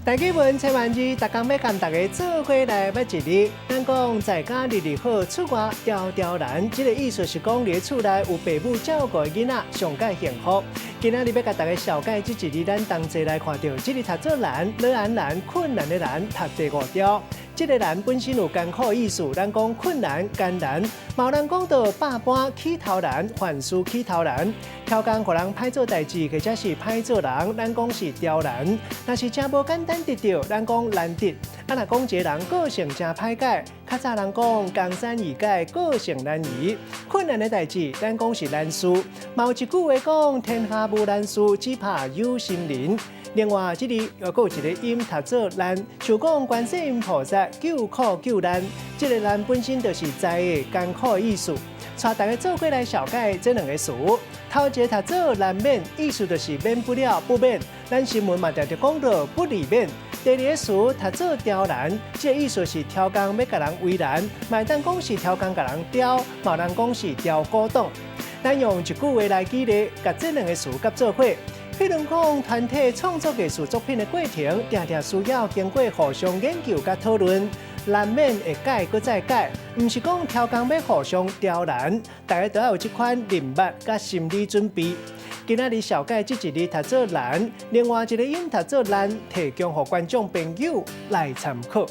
大家问千万字，大家要跟大家做伙来捌一日。咱讲在家日日好，出外条条难。这个意思是讲，你的厝内有父母照顾的囡仔，上介幸福。今仔日要甲大家小解这一日，咱同齐来看到，这个读作难、乐安难、困难的难，读第五条。这个难本身有艰苦的意思，咱讲困难、艰难，嘛有人讲到百般起头难、凡事起头难。挑工互人歹做代志，或者是歹做人，咱讲是刁难。若是真无简单得到，咱讲难得。啊，若讲一个人个性真歹改，较早人讲江山易改，个性难移。困难的代志，咱讲是难事。嘛有一句话讲：天下无难事，只怕有心人。另外，这里又有一个音读作难，就讲观世音菩萨救苦救难。这个难本身就是灾的艰苦的意思。带大家做过来小解这两个词。头一个读作难免，意思就是免不了不免。咱新闻嘛常常讲到不离免。第二个词读作刁难，这个意思是挑工要甲人为难，嘛当讲是挑工甲人刁，嘛人讲是刁古董。咱用一句话来举例，甲这两个词合做伙。譬如讲，团体创作艺术作品的过程，常常需要经过互相研究甲讨论，难免会改搁再改，唔是讲挑工要互相刁难，大家都要有这款认捌甲心理准备。今仔日小解这一日读作难，另外一个音读作难，提供给观众朋友来参考。